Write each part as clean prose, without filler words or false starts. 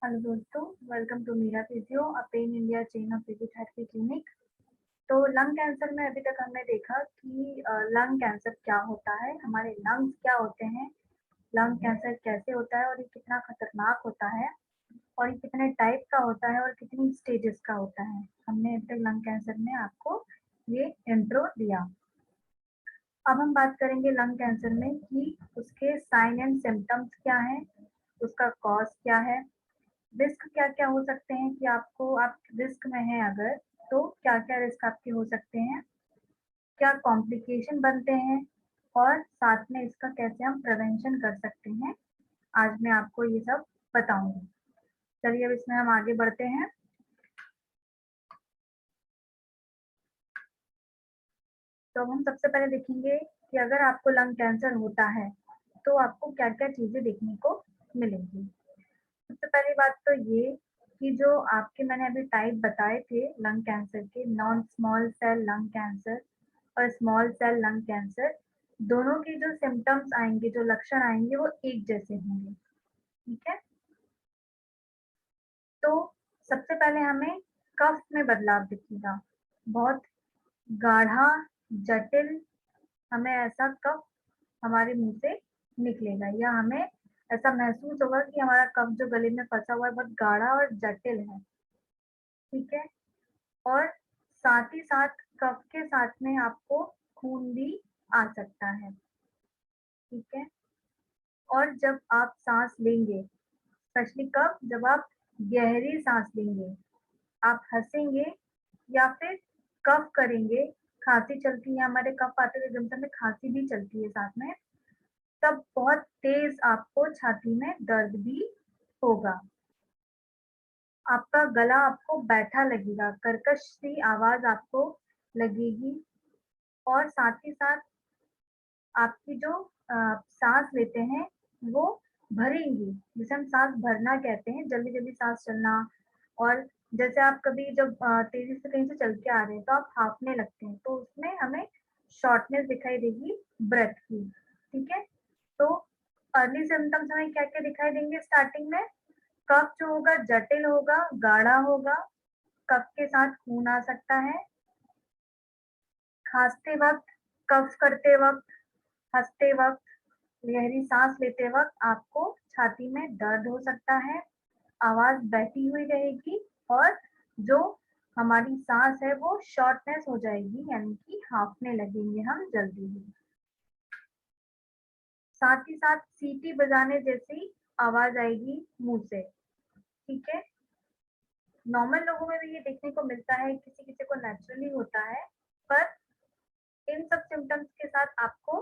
Hello दोस्तों, welcome to Meera Physio, a pan India chain of physiotherapy clinic. तो lung cancer में अभी तक हमने देखा कि लंग कैंसर क्या होता है, हमारे लंग्स क्या होते हैं, लंग कैंसर कैसे होता है और ये कितना खतरनाक होता है और ये कितने टाइप का होता है और कितनी स्टेजेस का होता है। हमने अभी तक लंग कैंसर में आपको ये इंट्रो दिया। अब हम बात करेंगे लंग कैंसर में कि उसके साइन एंड सिम्टम्स क्या हैं, उसका कॉज क्या है, रिस्क क्या-क्या हो सकते हैं कि आप रिस्क में हैं अगर, तो क्या-क्या रिस्क आपके हो सकते हैं, क्या कॉम्प्लिकेशन बनते हैं और साथ में इसका कैसे हम प्रिवेंशन कर सकते हैं, आज मैं आपको ये सब बताऊँगी। चलिए अब इसमें हम आगे बढ़ते हैं। तो हम सबसे पहले देखेंगे कि अगर आपको लंग कैंसर होता है, तो आपको क्या-क्या चीज़ें देखने को मिलेंगी। सबसे पहली बात तो ये कि जो आपके मैंने अभी टाइप बताए थे लंग कैंसर के, non small cell lung cancer और स्मॉल सेल लंग कैंसर, दोनों के जो सिम्पटम्स आएँगे, जो लक्षण आएँगे वो एक जैसे होंगे, ठीक है? तो सबसे पहले हमें कफ में बदलाव दिखेगा, बहुत गाढ़ा, जटिल, हमें ऐसा कफ हमारे मुँह से निकलेगा या हमें ऐसा महसूस होगा कि हमारा कफ जो गले में फँसा हुआ है बहुत गाढ़ा और जटिल है, ठीक है? और साथ ही साथ कफ के साथ में आपको खून भी आ सकता है, ठीक है? और जब आप साँस लेंगे, स्पेशली कब? जब आप गहरी साँस लेंगे, आप हँसेंगे या फिर कफ करेंगे, खाँसी चलती है, हमारे कफ आते हुए एकदम से हमें खाँसी भी चलती है साथ में, तब बहुत तेज़ आपको छाती में दर्द भी होगा। आपका गला आपको बैठा लगेगा, कर्कश सी आवाज़ आपको लगेगी और साथ ही साथ आपकी जो साँस लेते हैं, वो भरेंगी, जिसे हम साँस भरना कहते हैं, जल्दी-जल्दी साँस चलना और जैसे आप कभी जब तेज़ी से कहीं से चल के आ रहे हैं, तो आप हाँफने लगते हैं, तो उसमें हमें शॉर्टनेस दिखाई देगी ब्रेथ की, ठीक है? तो अर्ली सिम्पटम्स हमें क्या-क्या दिखाई देंगे स्टार्टिंग में? कफ जो होगा जटिल होगा, गाढ़ा होगा, कफ के साथ खून आ सकता है, खाँसते वक़्त, कफ करते वक़्त, हँसते वक़्त, गहरी साँस लेते वक़्त आपको छाती में दर्द हो सकता है, आवाज़ बहती हुई रहेगी और जो हमारी साँस है वो शॉर्टनेस हो जाएगी यानी कि हाँफने लगेंगे हम जल्दी ही। साथ ही साथ सीटी बजाने जैसी आवाज़ आएगी मुँह से, ठीक है? नॉर्मल लोगों में भी ये देखने को मिलता है, किसी-किसी को नेचुरली होता है, पर इन सब सिम्पटम्स के साथ आपको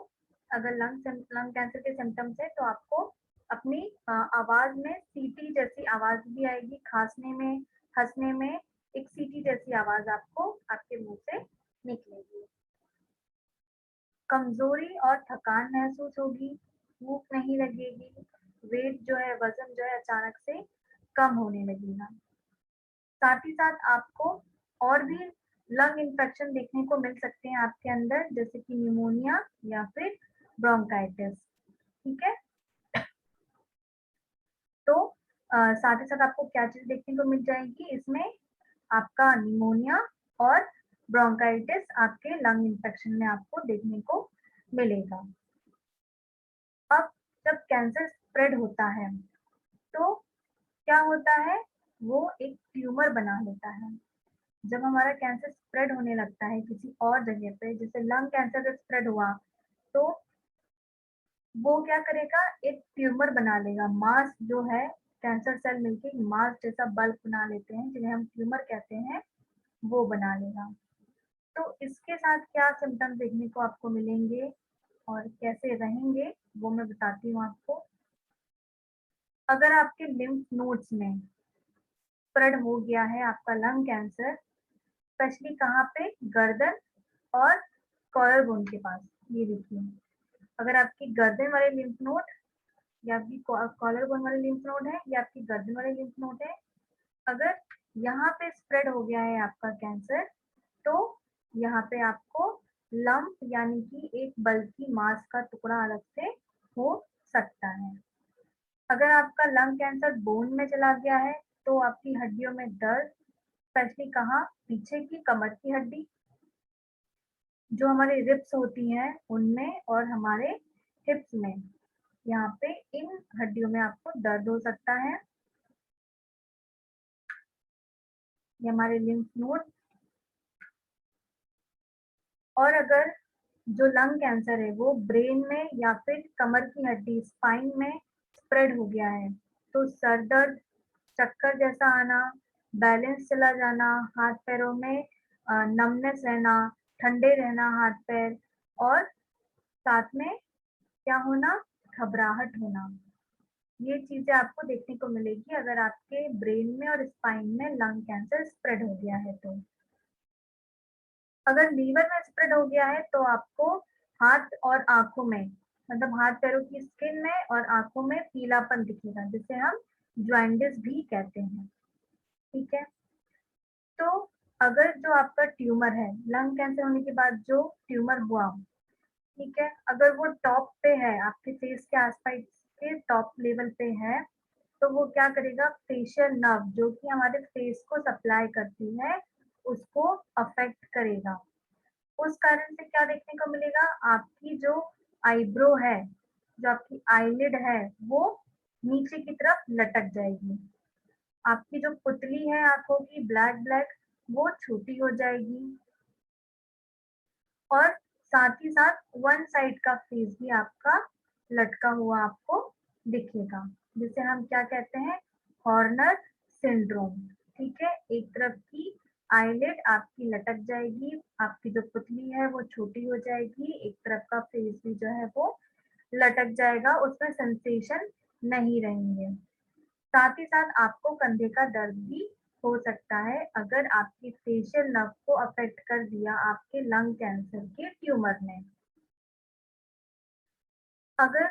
अगर लंग कैंसर के सिम्पटम्स हैं, तो आपको अपनी आवाज़ में सीटी जैसी आवाज़ भी आएगी, खाँसने में, हँसने में एक सीटी जैसी आवाज़ आपको आपके मुँह से निकलेगी। कमज़ोरी और थकान महसूस होगी, भूख नहीं लगेगी, वेट जो है, वज़न जो है अचानक से कम होने लगेगा। साथ ही साथ आपको और भी लंग इन्फेक्शन देखने को मिल सकते हैं आपके अंदर जैसे कि न्यूमोनिया या फिर ब्रोंकाइटिस, ठीक है? तो साथ ही साथ आपको क्या चीज़ देखने को मिल जाएगी इसमें आपका निमोनिया और ब्रोंकाइटिस आपके लंग इन्फेक्शन में आपको देखने को मिलेगा। अब जब कैंसर स्प्रेड होता है, तो क्या होता है? वो एक ट्यूमर बना लेता है। जब हमारा कैंसर स्प्रेड होने लगता है किसी और जगह पे, जैसे लंग कैंसर जब स्प्रेड हुआ, तो वो क्या करेगा एक ट्यूमर बना लेगा। मास जो है कैंसर सेल मिलके एक मास जैसा बल्ब बना लेते हैं, जिन्हें हम ट्यूमर कहते हैं, वो बना लेगा। तो इसके साथ क्या सिम्पटम्स देखने को आपको मिलेंगे और कैसे रहेंगे, वो मैं बताती हूँ आपको। अगर आपके लिम्फ नोड्स में स्प्रेड हो गया है आपका लंग कैंसर, स्पेशली कहाँ पे? गर्दन और कॉलर बोन के पास। ये देखिए, अगर आपकी गर्दन वाले लिम्फ नोड या आपकी कॉलर बोन वाले लिम्फ नोड है या आपकी गर्दन वाले लिम्फ नोड है, अगर यहाँ पे स्प्रेड हो गया है आपका कैंसर, तो यहाँ पे आपको लम्प यानी कि एक बल्की मांस का टुकड़ा अलग से हो सकता है। अगर आपका लंग कैंसर बोन में चला गया है तो आपकी हड्डियों में दर्द, स्पेशली कहाँ, पीछे की कमर की हड्डी, जो हमारे रिब्स होती हैं उनमें और हमारे हिप्स में, यहाँ पे इन हड्डियों में आपको दर्द हो सकता है। ये हमारे लिम्फ नोड। और अगर जो लंग कैंसर है वो ब्रेन में या फिर कमर की हड्डी स्पाइन में स्प्रेड हो गया है तो सर दर्द, चक्कर जैसा आना, बैलेंस चला जाना, हाथ पैरों में नमनेस रहना, ठंडे रहना हाथ पैर, और साथ में क्या होना, घबराहट होना, ये चीजें आपको देखने को मिलेगी अगर आपके ब्रेन में और स्पाइन में लंग कैंसर स्प्रेड हो गया है तो। अगर लीवर में स्प्रेड हो गया है तो आपको हाथ और आंखों में, मतलब हाथ पैरों की स्किन में और आंखों में पीलापन दिखेगा, जिसे हम ज्वाइंटिस भी कहते हैं। ठीक है, तो अगर जो आपका ट्यूमर है, लंग कैंसर होने के बाद जो ट्यूमर हुआ, ठीक है, अगर वो टॉप पे है, आपके फेस के आसपास के टॉप लेवल पे है, तो वो क्या करेगा, फेशियल नर्व जो कि हमारे फेस को सप्लाई करती है उसको अफेक्ट करेगा। उस कारण से क्या देखने को मिलेगा, आपकी जो आईब्रो है, जो आपकी आईलिड है, वो नीचे की तरफ लटक जाएगी। आपकी जो पुतली है आंखों की ब्लैक ब्लैक, वो छोटी हो जाएगी। और साथ ही साथ वन साइड का फेस भी आपका लटका हुआ आपको दिखेगा, जिसे हम क्या कहते हैं, हॉर्नर सिंड्रोम। ठीक है, एक तरफ की आईलिड आपकी लटक जाएगी, आपकी जो पुतली है वो छोटी हो जाएगी, एक तरफ का फेस भी जो है वो लटक जाएगा, उसमें सेंसेशन नहीं रहेंगे। साथ ही साथ आपको कंधे का दर्द भी हो सकता है अगर आपकी फेशियल नर्व को अफेक्ट कर दिया आपके लंग कैंसर के ट्यूमर ने। अगर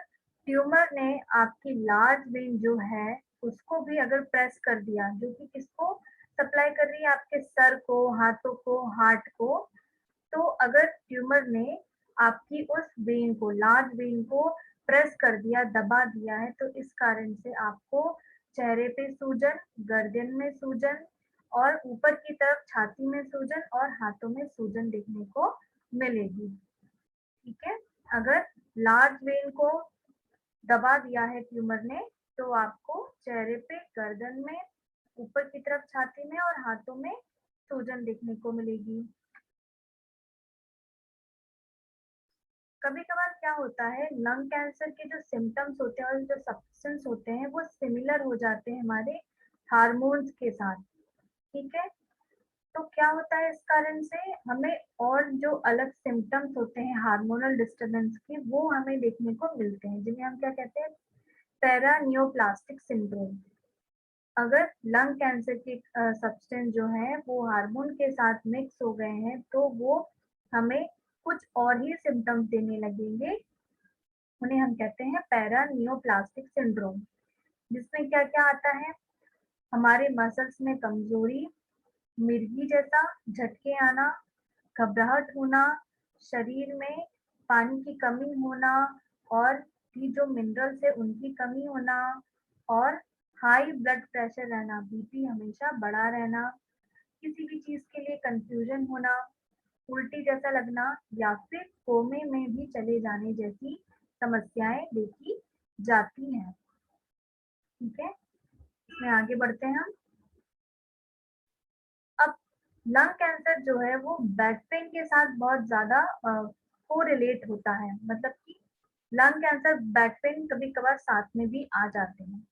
ट्यूमर ने आपकी लार्ज वेन जो है उसको भी अगर प्रेस कर दिया, जो कि किसको सप्लाई कर रही है, आपके सर को, हाथों को, हार्ट को, तो अगर ट्यूमर ने आपकी उस वेन को, लार्ज वेन को प्रेस कर दिया, दबा दिया है, तो इस कारण से आपको चेहरे पे सूजन, गर्दन में सूजन और ऊपर की तरफ छाती में सूजन और हाथों में सूजन देखने को मिलेगी। ठीक है, अगर लार्ज वेन को दबा दिया है ट्यूमर ने तो आपको चेहरे पे, गर्दन में, ऊपर की तरफ छाती में और हाथों में सूजन देखने को मिलेगी। कभी कभार क्या होता है, लंग कैंसर के जो सिम्टम्स होते हैं और जो सब्सटेंस होते हैं वो सिमिलर हो जाते हैं हमारे हार्मोन्स के साथ। ठीक है, तो क्या होता है, इस कारण से हमें और जो अलग सिम्टम्स होते हैं हार्मोनल डिस्टरबेंस के, वो हमें देखने को मिलते हैं, जिन्हें हम क्या कहते हैं, पैरानियोप्लास्टिक सिंड्रोम। अगर लंग कैंसर के सब्सटेंस जो है वो हार्मोन के साथ मिक्स हो गए हैं तो वो हमें कुछ और ही सिम्टम्स देने लगेंगे, उन्हें हम कहते हैं पैरानियोप्लास्टिक सिंड्रोम। जिसमें क्या क्या आता है, हमारे मसल्स में कमजोरी, मिर्गी जैसा झटके आना, घबराहट होना, शरीर में पानी की कमी होना और भी जो मिनरल्स है उनकी कमी होना, और हाई ब्लड प्रेशर रहना, बीपी हमेशा बढ़ा रहना, किसी भी चीज के लिए कंफ्यूजन होना, उल्टी जैसा लगना या फिर कोमे में भी चले जाने जैसी समस्याएं देखी जाती हैं। ठीक है, इसमें आगे बढ़ते हैं हम। अब लंग कैंसर जो है वो बैक पेन के साथ बहुत ज्यादा कोरिलेट होता है, मतलब कि लंग कैंसर बैक पेन कभी कभार साथ में भी आ जाते हैं।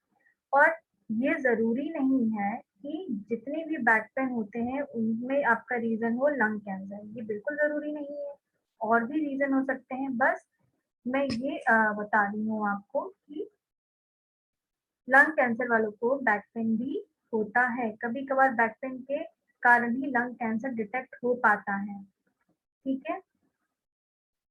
और ये जरूरी नहीं है कि जितने भी बैक पेन होते हैं उनमें आपका रीजन हो लंग कैंसर, ये बिल्कुल जरूरी नहीं है, और भी रीजन हो सकते हैं। बस मैं ये बता रही हूँ आपको कि लंग कैंसर वालों को बैक पेन भी होता है, कभी कभार बैक पेन के कारण ही लंग कैंसर डिटेक्ट हो पाता है। ठीक है,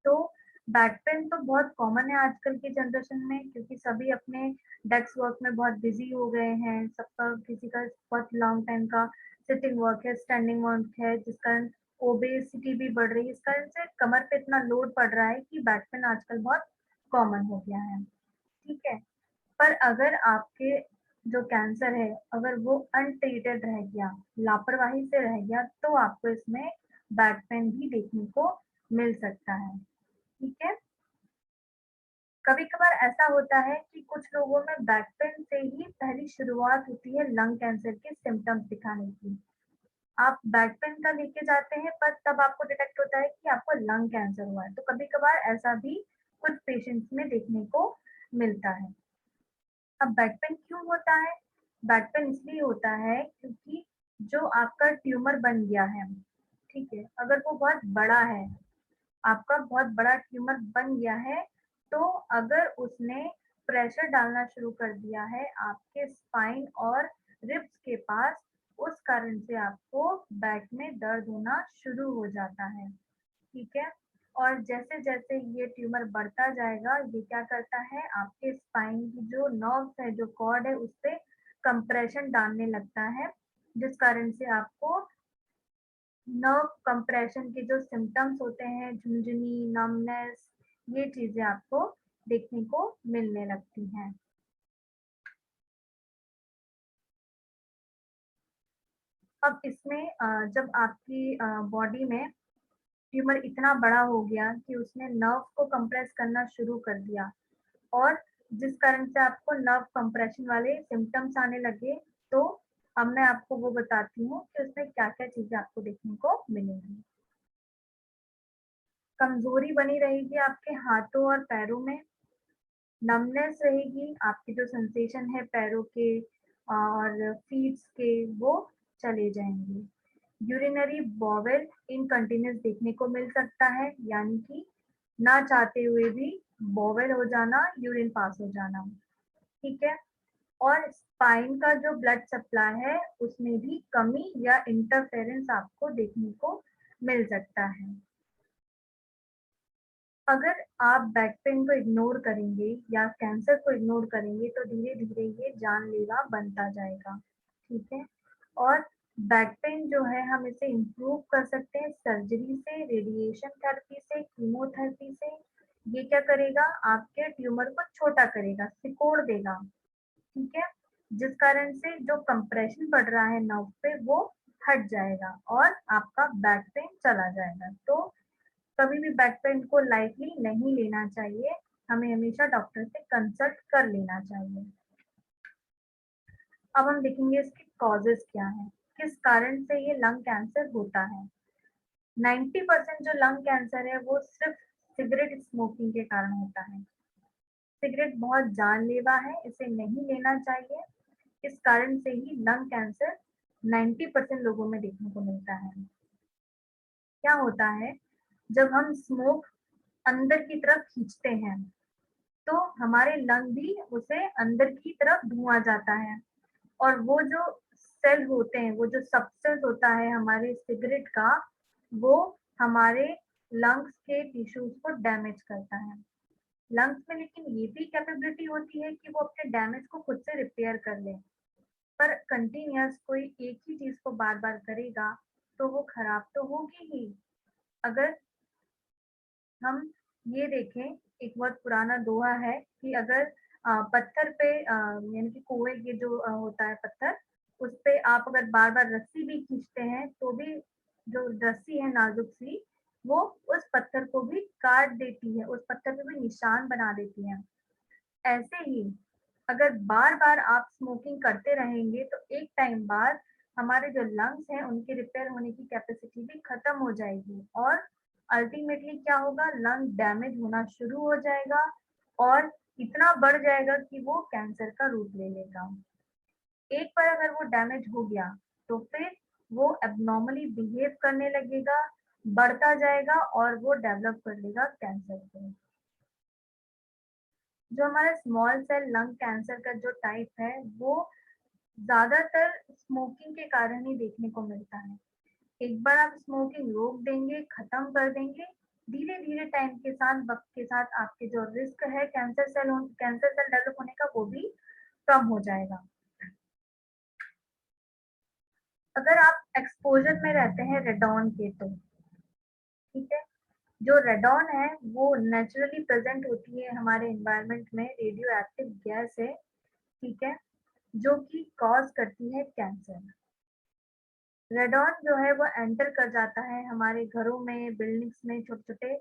तो बैक पेन तो बहुत कॉमन है आजकल की जनरेशन में, क्योंकि सभी अपने डेस्क वर्क में बहुत बिजी हो गए हैं, सबका किसी का बहुत लॉन्ग टाइम का सिटिंग वर्क है, स्टैंडिंग वर्क है, जिस कारण ओबेसिटी भी बढ़ रही है, इस कारण से कमर पे इतना लोड पड़ रहा है कि बैक पेन आजकल बहुत कॉमन हो गया है। ठीक है, पर अगर आपके जो कैंसर है अगर वो अनट्रीटेड रह गया, लापरवाही से रह गया, तो आपको इसमें बैक पेन भी देखने को मिल सकता है। ठीक है? कभी-कभार ऐसा होता है कि कुछ लोगों में बैक पेन से ही पहली शुरुआत होती है लंग कैंसर के सिम्पटम्स दिखाने की। आप बैक पेन का लेके जाते हैं पर तब आपको डिटेक्ट होता है कि आपको लंग कैंसर हुआ है। तो कभी-कभार ऐसा भी कुछ पेशेंट्स में देखने को मिलता है। अब बैक पेन क्यों होता है? बैक पेन इसलिए होता है क्योंकि जो आपका ट्यूमर बन गया है, ठीक है? अगर वो बहुत बड़ा है, आपका बहुत बड़ा ट्यूमर बन गया है, तो अगर उसने प्रेशर डालना शुरू कर दिया है आपके स्पाइन और रिब्स के पास, उस कारण से आपको बैक में दर्द होना शुरू हो जाता है, ठीक है? और जैसे-जैसे ये ट्यूमर बढ़ता जाएगा, ये क्या करता है आपके स्पाइन की जो नर्व्स है, जो कॉर्ड है, उसपे कंप्रेशन डालने लगता है, जिस कारण से आपको नर्व कंप्रेशन के जो सिम्पटम्स होते हैं, झुनझुनी, नमनेस, ये चीज़ें आपको देखने को मिलने लगती हैं। अब इसमें जब आपकी बॉडी में ट्यूमर इतना बड़ा हो गया कि उसने नर्व को कंप्रेस करना शुरू कर दिया और जिस कारण से आपको नर्व कंप्रेशन वाले सिम्पटम्स आने लगे, तो अब मैं आपको वो बताती हूँ कि उसमें क्या-क्या चीज़ें आपको देखने को मिलेंगी। कमज़ोरी बनी रहेगी आपके हाथों और पैरों में, नमनेस रहेगी, आपके जो सेंसेशन है पैरों के और फीट्स के वो चले जाएँगे। यूरिनरी बॉवेल इनकंटीन्यूअस देखने को मिल सकता है, यानी कि ना चाहते हुए भी बॉवेल हो जाना, यूरिन पास हो जाना, ठीक है? और स्पाइन का जो ब्लड सप्लाई है, उसमें भी कमी या इंटरफेरेंस आपको देखने को मिल सकता है। अगर आप बैक पेन को इग्नोर करेंगे या कैंसर को इग्नोर करेंगे तो धीरे-धीरे ये जानलेवा बनता जाएगा, ठीक है? और बैक पेन जो है हम इसे इम्प्रूव कर सकते हैं सर्जरी से, रेडिएशन थेरेपी से, कीमोथेरेपी से। ये क्या करेगा आपके ट्यूमर को छोटा करेगा, सिकोड़ देगा, ठीक है? जिस कारण से जो कंप्रेशन बढ़ रहा है नर्व पे वो हट जाएगा और आपका बैक पेन चला जाएगा। तो कभी भी बैक पेन को लाइटली नहीं लेना चाहिए, हमें हमेशा डॉक्टर से कंसल्ट कर लेना चाहिए। अब हम देखेंगे इसके कॉजेज़ क्या हैं, किस कारण से ये लंग कैंसर होता है। 90% जो लंग कैंसर है वो सिर्फ़ सिगरेट स्मोकिंग के कारण होता है। सिगरेट बहुत जानलेवा है, इसे नहीं लेना चाहिए, इस कारण से ही लंग कैंसर 90% लोगों में देखने को मिलता है। क्या होता है, जब हम स्मोक अंदर की तरफ खींचते हैं तो हमारे लंग भी उसे अंदर की तरफ धुआँ जाता है और वो जो सेल होते हैं, वो जो सब्सटेंस होता है हमारे सिगरेट का, वो हमारे लंग्स के टिश्यूज़ को डैमेज करता है। लंग्स में लेकिन ये भी कैपेबिलिटी होती है कि वो अपने डैमेज को खुद से रिपेयर कर लें, पर कंटीन्यूअस कोई एक ही चीज़ को बार-बार करेगा, तो वो खराब तो होगी ही। अगर हम ये देखें, एक बहुत पुराना दोहा है कि अगर पत्थर पे यानी कि कुएँ के जो होता है पत्थर, उस पे आप अगर बार-बार रस्सी भी खींचते हैं, तो भी जो रस्सी है नाज़ुक-सी, वो उस पत्थर को भी काट देती है, उस पत्थर पे भी निशान बना देती है। ऐसे ही अगर बार-बार आप स्मोकिंग करते रहेंगे, तो एक टाइम बाद हमारे जो लंग्स हैं, उनके रिपेयर होने की कैपेसिटी भी खत्म हो जाएगी और अल्टीमेटली क्या होगा, लंग डैमेज होना शुरू हो जाएगा और इतना बढ़ जाएगा कि वो कैंसर का रूप ले लेगा। एक बार अगर वो डैमेज हो गया, तो फिर वो एब्नॉर्मली बिहेव करने लगेगा, बढ़ता जाएगा और वो डेवलप कर लेगा कैंसर को। जो हमारा स्मॉल सेल लंग कैंसर का जो टाइप है, वो ज़्यादातर स्मोकिंग के कारण ही देखने को मिलता है। एक बार आप स्मोकिंग रोक देंगे, खत्म कर देंगे, धीरे-धीरे टाइम के साथ, वक़्त के साथ आपके जो रिस्क है कैंसर सेल डेवलप होने का वो भी कम हो जाएगा। अगर आप एक्सपोज़र में रहते हैं रेडॉन के तो, ठीक है? जो रेडॉन है वो नेचुरली प्रेज़ेंट होती है हमारे एनवायरनमेंट में, रेडियो एक्टिव गैस है। ठीक है, जो कि कॉज करती है कैंसर। रेडॉन जो है वो एंटर कर जाता है हमारे घरों में, बिल्डिंग्स में, छोटे-छोटे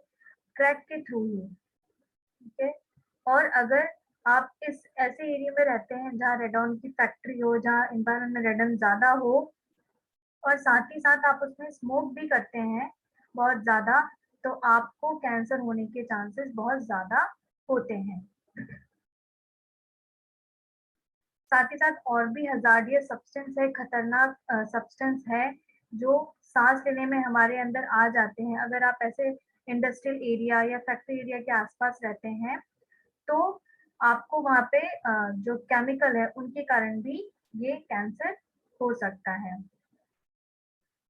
क्रैक के थ्रू ही, ठीक है। और अगर आप इस ऐसे एरिया में रहते हैं जहाँ रेडॉन की फैक्ट्री हो, जहाँ एनवायरनमेंट में रेडन ज़्यादा हो और साथ ही साथ आप उसमें स्मोक भी करते हैं बहुत ज़्यादा, तो आपको कैंसर होने के चांसेस बहुत ज़्यादा होते हैं। साथ ही साथ और भी हज़ार्डियस सब्सटेंस है, खतरनाक सब्सटेंस है, जो साँस लेने में हमारे अंदर आ जाते हैं। अगर आप ऐसे इंडस्ट्रियल एरिया या फैक्ट्री एरिया के आस-पास रहते हैं, तो आपको वहाँ पे जो केमिकल है, उनके कारण भी ये कैंसर हो सकता है।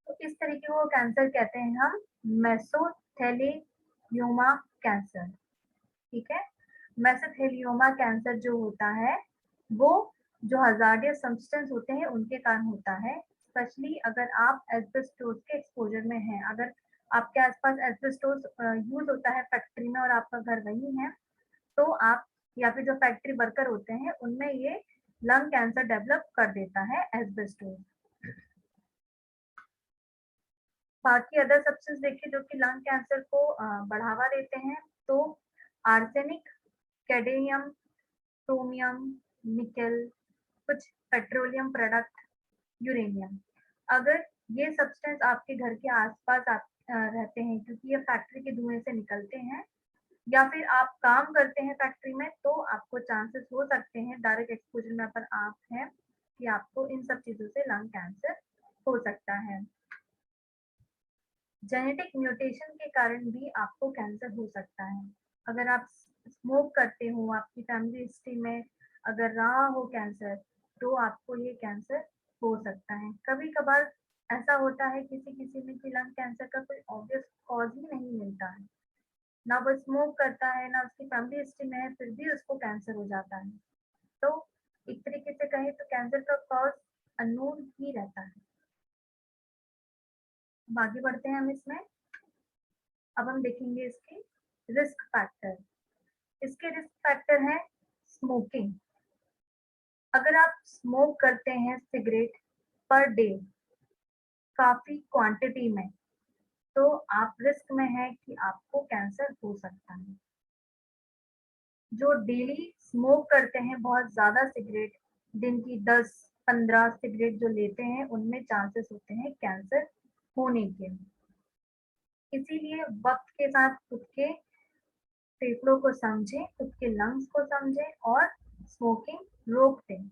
तो इस तरीके को कैंसर कहते हैं हम मेसोथेलियोमा कैंसर, ठीक है? मेसोथेलियोमा कैंसर जो होता है, वो जो हज़ार्डियस सब्सटेंस होते हैं, उनके कारण होता है। स्पेशली अगर आप एस्बेस्टोस के एक्सपोज़र में हैं, अगर आपके आस-पास एस्बेस्टोस यूज़ होता है फैक्ट्री में और आपका घर वहीं है, तो आप या फिर जो फैक्ट्री वर्कर होते हैं, उनमें ये लंग कैंसर डेवलप कर देता है एस्बेस्टोस। बाकी अदर सब्सटेंस देखिए जो कि लंग कैंसर को बढ़ावा देते हैं, तो आर्सेनिक, कैडमियम, क्रोमियम, निकेल, कुछ पेट्रोलियम प्रोडक्ट, यूरेनियम। अगर ये सब्सटेंस आपके घर के आस-पास रहते हैं क्योंकि ये फैक्ट्री के धुएँ से निकलते हैं या फिर आप काम करते हैं फैक्ट्री में, तो आपको चांसेस हो सकते हैं डायरेक्ट एक्सपोज़र में अगर आप हैं, कि आपको इन सब चीज़ों से लंग कैंसर हो सकता है। जेनेटिक म्यूटेशन के कारण भी आपको कैंसर हो सकता है। अगर आप स्मोक करते हो, आपकी फैमिली हिस्ट्री में अगर रहा हो कैंसर, तो आपको ये कैंसर हो सकता है। कभी-कभार ऐसा होता है किसी-किसी में कि लंग कैंसर का कोई ऑब्वियस कॉज़ ही नहीं मिलता है। ना वो स्मोक करता है, ना उसकी फैमिली हिस्ट्री में है, फिर भी उसको कैंसर हो जाता है। तो एक तरीके से कहें तो कैंसर का कॉज़ अननोन ही रहता है। अब आगे बढ़ते हैं हम इसमें। अब हम देखेंगे इसके रिस्क फैक्टर। इसके रिस्क फैक्टर हैं स्मोकिंग। अगर आप स्मोक करते हैं सिगरेट पर डे काफ़ी क्वांटिटी में, तो आप रिस्क में हैं कि आपको कैंसर हो सकता है। जो डेली स्मोक करते हैं बहुत ज़्यादा सिगरेट, दिन की 10-15 सिगरेट जो लेते हैं, उनमें चांसेस होते हैं कैंसर होने के। इसीलिए वक़्त के साथ खुद के फेफड़ों को समझें, खुद के लंग्स को समझें और स्मोकिंग रोक दें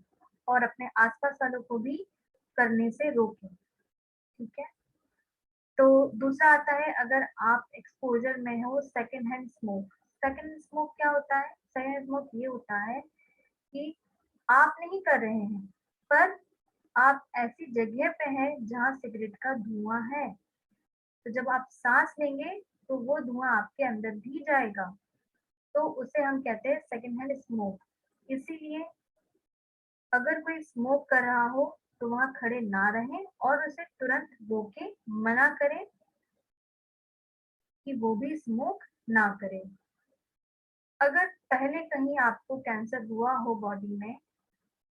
और अपने आस-पास वालों को भी करने से रोकें, ठीक है? तो दूसरा आता है अगर आप एक्सपोज़र में हो second hand smoke. Second hand smoke क्या होता है? सेकंड हैंड स्मोक ये होता है कि आप नहीं कर रहे हैं, पर आप ऐसी जगह पे हैं जहाँ सिगरेट का धुआँ है। तो जब आप साँस लेंगे, तो वो धुआँ आपके अंदर भी जाएगा। तो उसे हम कहते हैं सेकंड हैंड स्मोक। इसीलिए अगर कोई स्मोक कर रहा हो, तो वहाँ खड़े ना रहें और उसे तुरंत रोकें, मना करें कि वो भी स्मोक ना करे। अगर पहले कहीं आपको कैंसर हुआ हो बॉडी में,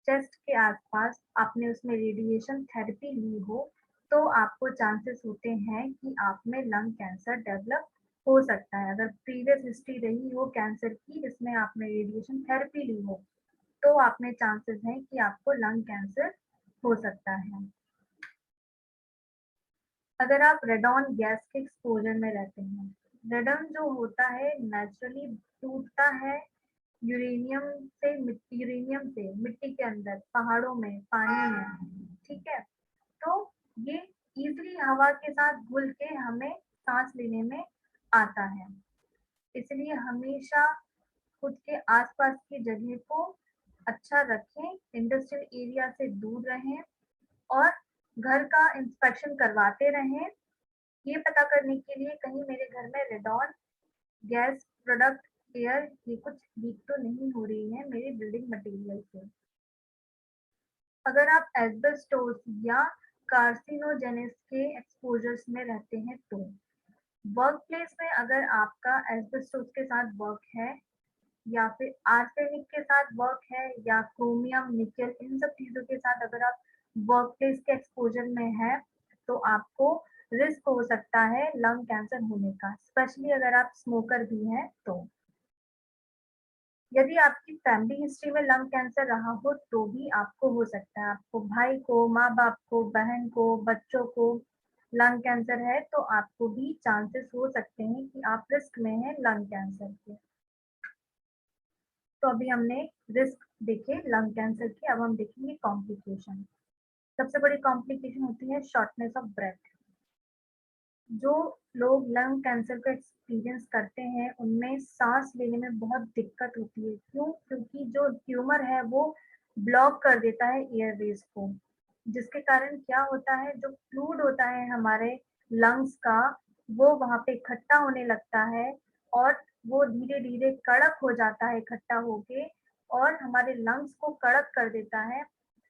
चेस्ट के आसपास आपने उसमें रेडिएशन थेरेपी ली हो, तो आपको चांसेस होते हैं कि आप में लंग कैंसर डेवलप हो सकता है। अगर प्रीवियस हिस्ट्री रही हो कैंसर की जिसमें आपने रेडिएशन थेरेपी ली हो, तो आप में चांसेस हैं कि आपको लंग कैंसर हो सकता है। अगर आप रेडॉन गैस के एक्सपोज़र में रहते हैं, रेडॉन जो होता है नेचुरली टूटता है यूरेनियम से मिट्टी के अंदर, पहाड़ों में, पानी में, ठीक है? तो ये ईज़िली हवा के साथ घुल के हमें साँस लेने में आता है। इसलिए हमेशा खुद के आस-पास की जगह को अच्छा रखें, इंडस्ट्रियल एरिया से दूर रहें और घर का इंस्पेक्शन करवाते रहें, ये पता करने के लिए कहीं मेरे घर में रेडॉन गैस प्रोडक्ट एयर ये कुछ लीक तो नहीं हो रही है मेरे बिल्डिंग मटेरियल से। अगर आप एस्बेस्टोस या कार्सिनोजेनेस के एक्सपोज़र्स में रहते हैं तो, वर्क प्लेस में अगर आपका एस्बेस्टोस के साथ वर्क है, या फिर आर्सेनिक के साथ वर्क है या क्रोमियम, निकेल, इन सब चीज़ों के साथ अगर आप वर्क प्लेस के एक्सपोज़र में हैं, तो आपको रिस्क हो सकता है लंग कैंसर होने का, स्पेशली अगर आप स्मोकर भी हैं तो। यदि आपकी फैमिली हिस्ट्री में लंग कैंसर रहा हो तो भी आपको हो सकता है। आपको भाई को, माँ-बाप को, बहन को, बच्चों को लंग कैंसर है तो आपको भी चांसेस हो सकते हैं कि आप रिस्क में हैं लंग कैंसर के। तो अभी हमने रिस्क देखे लंग कैंसर के, अब हम देखेंगे कॉम्प्लिकेशन। सबसे बड़ी कॉम्प्लिकेशन होती है शॉर्टनेस ऑफ ब्रेथ। जो लोग लंग कैंसर का एक्सपीरियंस करते हैं, उनमें साँस लेने में बहुत दिक्कत होती है। क्यों? क्योंकि जो ट्यूमर है वो ब्लॉक कर देता है एयरवेज़ को, जिसके कारण क्या होता है, जो फ्लूइड होता है हमारे लंग्स का, वो वहाँ पे इकट्ठा होने लगता है और वो धीरे-धीरे कड़क हो जाता है इकट्ठा होके और हमारे लंग्स को कड़क कर देता है,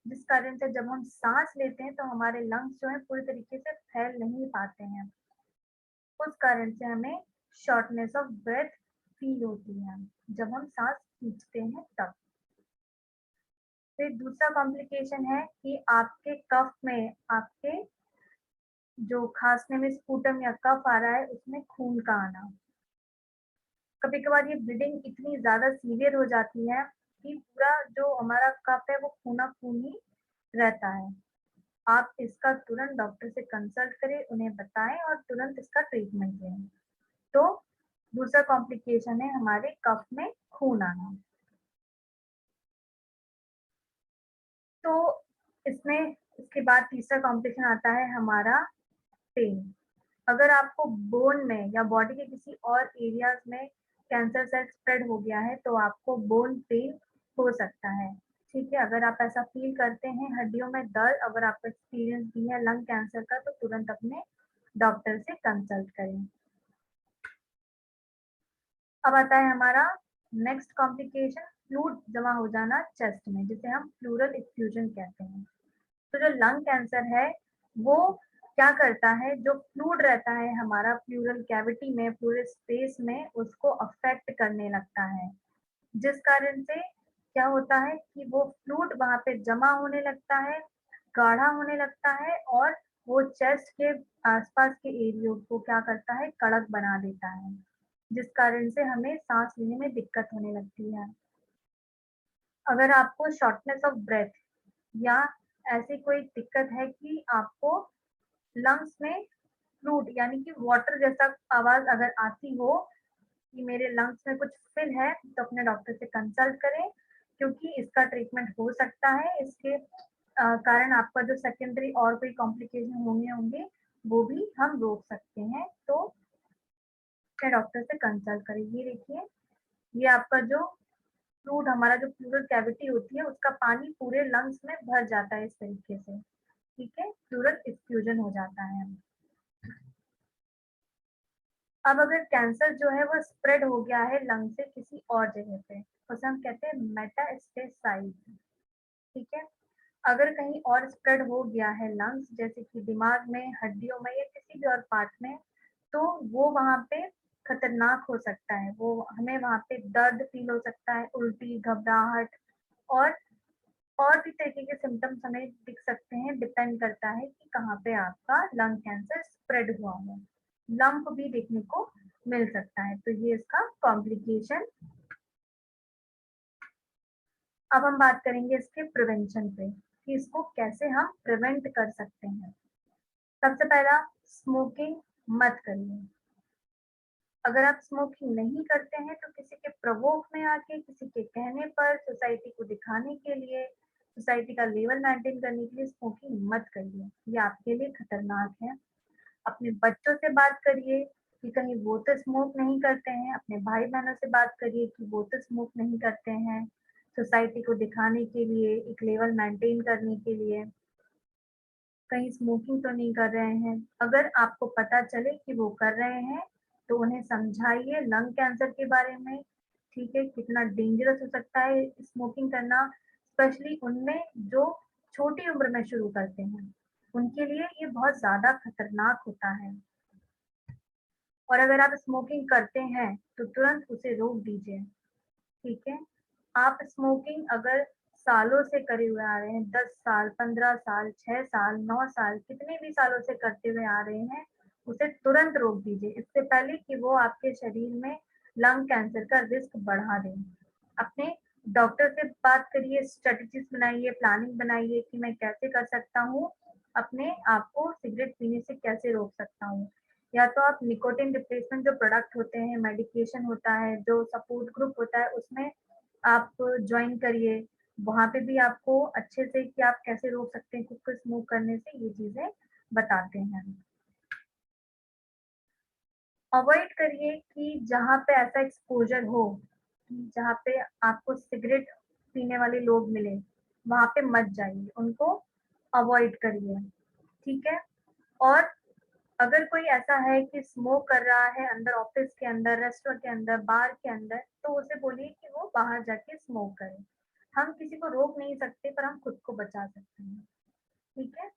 जिस कारण से जब हम साँस लेते हैं तो हमारे लंग्स जो हैं पूरी तरीके से फैल नहीं पाते हैं। उस कारण से हमें शॉर्टनेस ऑफ ब्रेथ फील होती है जब हम सांस खींचते हैं तब। फिर दूसरा कॉम्प्लिकेशन है कि आपके कफ में आपके जो खांसने में स्पूटम या कफ आ रहा है उसमें खून का आना। कभी कभार ये ब्लीडिंग इतनी ज्यादा सीवियर हो जाती है कि पूरा जो हमारा कफ है वो खूना खून ही रहता है। आप इसका तुरंत डॉक्टर से कंसल्ट करें, उन्हें बताएं और तुरंत इसका ट्रीटमेंट लें। तो दूसरा कॉम्प्लिकेशन है हमारे कफ में खून आना। तो इसमें इसके बाद तीसरा कॉम्प्लिकेशन आता है हमारा पेन। अगर आपको बोन में या बॉडी के किसी और एरियाज में कैंसर सेल स्प्रेड हो गया है तो आपको बोन पेन हो सकता है। ठीक है, अगर आप ऐसा फील करते हैं हड्डियों में दर्द, अगर आपको एक्सपीरियंस भी है लंग कैंसर का तो तुरंत अपने डॉक्टर से कंसल्ट करें। अब आता है हमारा नेक्स्ट कॉम्प्लिकेशन, फ्लूइड जमा हो जाना चेस्ट में, जिसे हम प्लूरल इफ्यूजन कहते हैं। तो जो लंग कैंसर है वो क्या करता है, जो फ्लूइड रहता है हमारा प्लूरल कैविटी में, प्लूरल स्पेस में, उसको अफेक्ट करने लगता है, जिस कारण से क्या होता है कि वो फ्लूइड वहां पे जमा होने लगता है, गाढ़ा होने लगता है और वो चेस्ट के आसपास के एरिया को क्या करता है, कड़क बना देता है, जिस कारण से हमें सांस लेने में दिक्कत होने लगती है। अगर आपको शॉर्टनेस ऑफ ब्रेथ या ऐसी कोई दिक्कत है कि आपको लंग्स में फ्लूइड यानी कि वाटर जैसा आवाज अगर आती हो कि मेरे लंग्स में कुछ फिल है, तो अपने डॉक्टर से कंसल्ट करें, क्योंकि इसका ट्रीटमेंट हो सकता है। इसके कारण आपका जो सेकेंडरी और कोई कॉम्प्लिकेशन होंगे होंगे वो भी हम रोक सकते हैं। तो अपने डॉक्टर से कंसल्ट करें। ये देखिए, ये आपका जो फ्लूइड, हमारा जो प्लूरल कैविटी होती है उसका पानी पूरे लंग्स में भर जाता है इस तरीके से। ठीक है, प्लूरल इफ्यूजन हो जाता है। अब अगर कैंसर जो है वो स्प्रेड हो गया है लंग से किसी और जगह पे, उसे हम कहते हैं मेटास्टेसाइज। ठीक है, अगर कहीं और स्प्रेड हो गया है लंग्स, जैसे कि दिमाग में, हड्डियों में या किसी भी और पार्ट में, तो वो वहाँ पे खतरनाक हो सकता है। वो हमें वहाँ पे दर्द फील हो सकता है, उल्टी, घबराहट और भी तरीके के सिम्टम्स हमें दिख सकते हैं, डिपेंड करता है कि कहाँ पे आपका लंग कैंसर स्प्रेड हुआ है। लंप भी देखने को मिल सकता है, तो ये इसका कॉम्प्लिकेशन। अब हम बात करेंगे इसके प्रिवेंशन पे कि इसको कैसे हम प्रिवेंट कर सकते हैं। सबसे पहला, स्मोकिंग मत करिए। अगर आप स्मोकिंग नहीं करते हैं तो किसी के प्रवोक में आके, किसी के कहने पर, सोसाइटी को दिखाने के लिए, सोसाइटी का लेवल मेंटेन करने के लिए स्मोकिंग मत करिए, ये आपके लिए खतरनाक है। अपने बच्चों से बात करिए कि कहीं वो तो स्मोक नहीं करते हैं, अपने भाई बहनों से बात करिए कि वो तो स्मोक नहीं करते हैं, सोसाइटी को दिखाने के लिए, एक लेवल मेंटेन करने के लिए कहीं स्मोकिंग तो नहीं कर रहे हैं। अगर आपको पता चले कि वो कर रहे हैं तो उन्हें समझाइए लंग कैंसर के बारे में। ठीक है, कितना डेंजरस हो सकता है स्मोकिंग करना, स्पेशली उनमें जो छोटी उम्र में शुरू करते हैं, उनके लिए ये बहुत ज्यादा खतरनाक होता है। और अगर आप स्मोकिंग करते हैं तो तुरंत उसे रोक दीजिए। ठीक है। आप स्मोकिंग अगर सालों से करे हुए आ रहे हैं, 10 साल, 15 साल, 6 साल, 9 साल, कितने भी सालों से करते हुए आ रहे हैं, उसे तुरंत रोक दीजिए, इससे पहले कि वो आपके शरीर में लंग कैंसर का रिस्क बढ़ा दें। अपने डॉक्टर से बात करिए, स्ट्रेटजीज बनाइए, प्लानिंग बनाइए कि मैं कैसे कर सकता हूँ, अपने आप को सिगरेट पीने से कैसे रोक सकता हूँ। या तो आप निकोटिन रिप्लेसमेंट जो प्रोडक्ट होते हैं, मेडिकेशन होता है, जो सपोर्ट ग्रुप होता है, उसमें आप जॉइन करिए। वहाँ पे भी आपको अच्छे से कि आप कैसे रोक सकते हैं खुद को स्मोक करने से, ये चीज़ें बताते हैं। अवॉइड करिए कि जहाँ पे ऐसा एक्सपोज़र हो, कि जहाँ पे आपको सिगरेट पीने वाले लोग मिलें, वहाँ पे मत जाइए, उनको अवॉइड करिए, ठीक है? और अगर कोई ऐसा है कि स्मोक कर रहा है अंदर ऑफिस के अंदर, रेस्टोरेंट के अंदर, बार के अंदर, तो उसे बोलिए कि वो बाहर जाके स्मोक करे। हम किसी को रोक नहीं सकते, पर हम खुद को बचा सकते हैं, ठीक है?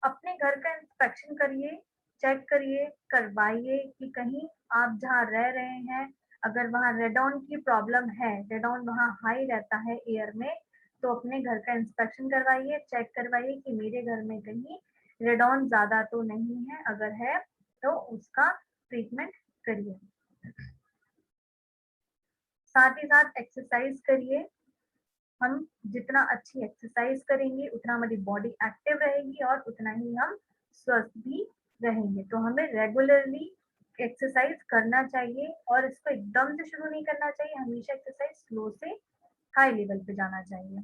अपने घर का इंस्पेक्शन करिए, चेक करिए, करवाइए कि कहीं आप जहाँ रह रहे हैं, अगर वहाँ रेडॉन की प्रॉब्लम है, रेडॉन वहाँ हाई रहता है एयर में, तो अपने घर का इंस्पेक्शन करवाइए, चेक करवाइए कि मेरे घर में कहीं रेडॉन ज़्यादा तो नहीं है, अगर है तो उसका ट्रीटमेंट करिए। साथ ही साथ एक्सरसाइज करिए। हम जितना अच्छी एक्सरसाइज करेंगे, उतना हमारी बॉडी एक्टिव रहेगी और उतना ही हम स्वस्थ भी रहेंगे। तो हमें रेगुलरली एक्सरसाइज करना चाहिए और इसको एकदम से शुरू नहीं करना चाहिए, हमेशा एक्सरसाइज स्लो से हाई लेवल पे जाना चाहिए।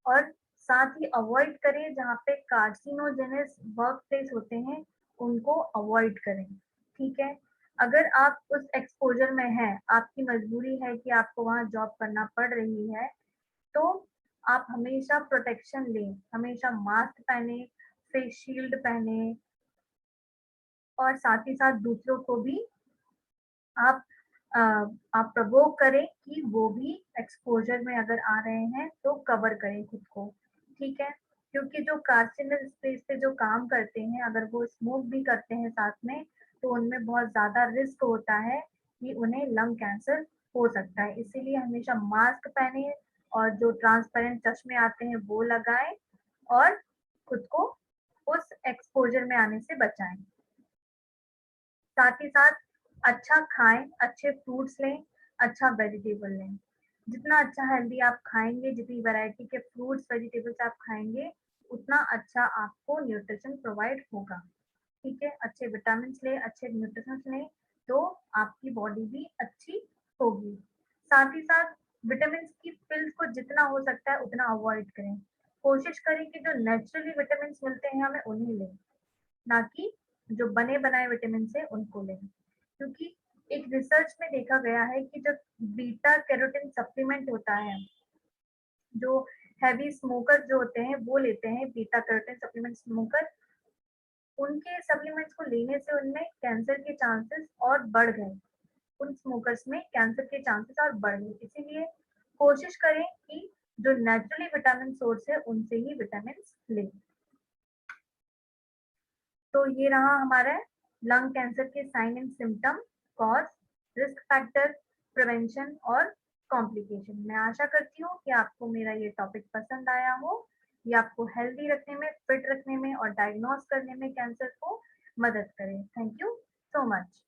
और साथ ही अवॉइड करें जहाँ पे कार्सिनोजेनस वर्क प्लेस होते हैं, उनको अवॉइड करें, ठीक है? अगर आप उस एक्सपोज़र में हैं, आपकी मजबूरी है कि आपको वहाँ जॉब करना पड़ रही है, तो आप हमेशा प्रोटेक्शन लें, हमेशा मास्क पहने, फेस शील्ड पहने और साथ ही साथ दूसरों को भी आप अ, आप प्रोवोक करें कि वो भी एक्सपोज़र में अगर आ रहे हैं तो कवर करें खुद को, ठीक है? क्योंकि जो कार्सिनस स्पेस पे जो काम करते हैं, अगर वो स्मोक भी करते हैं साथ में, तो उनमें बहुत ज़्यादा रिस्क होता है कि उन्हें लंग कैंसर हो सकता है। इसीलिए हमेशा मास्क पहनें और जो ट्रांसपेरेंट चश्मे आते हैं वो लगाएँ और खुद को उस एक्सपोज़र में आने से बचाएँ। साथ ही साथ अच्छा खाएँ, अच्छे फ्रूट्स लें, अच्छा वेजिटेबल लें। जितना अच्छा हेल्दी आप खाएँगे, जितनी वैरायटी के फ्रूट्स, वेजिटेबल्स आप खाएँगे, उतना अच्छा आपको न्यूट्रिशन प्रोवाइड होगा, ठीक है? अच्छे विटामिन्स लें, अच्छे न्यूट्रिशंस लें, तो आपकी बॉडी भी अच्छी होगी। साथ ही साथ विटामिन्स की पिल्स को जितना हो सकता है उतना अवॉइड करें। कोशिश करें कि जो नेचुरली विटामिन्स मिलते हैं हमें उन्हें लें। ना कि जो बने-बनाए विटामिन्स हैं उनको लें। क्योंकि एक रिसर्च में देखा गया है कि जब बीटा कैरोटीन सप्लीमेंट होता है, जो हेवी स्मोकर जो होते हैं वो लेते हैं बीटा कैरोटीन सप्लीमेंट स्मोकर, उनके सप्लीमेंट्स को लेने से उनमें कैंसर के चांसेस और बढ़ गए। उन स्मोकर्स में कैंसर के चांसेस और बढ़ गए। इसीलिए कोशिश करें कि जो नेचुरली विटामिन सोर्स है उनसे ही विटामिन्स लें। तो ये रहा हमारा लंग कैंसर के sign and symptom, cause, risk factor, prevention और कॉम्प्लिकेशन। मैं आशा करती हूँ कि आपको मेरा ये टॉपिक पसंद आया हो। ये आपको हेल्दी रखने में, फिट रखने में और डायग्नोज करने में कैंसर को मदद करे। Thank you so much.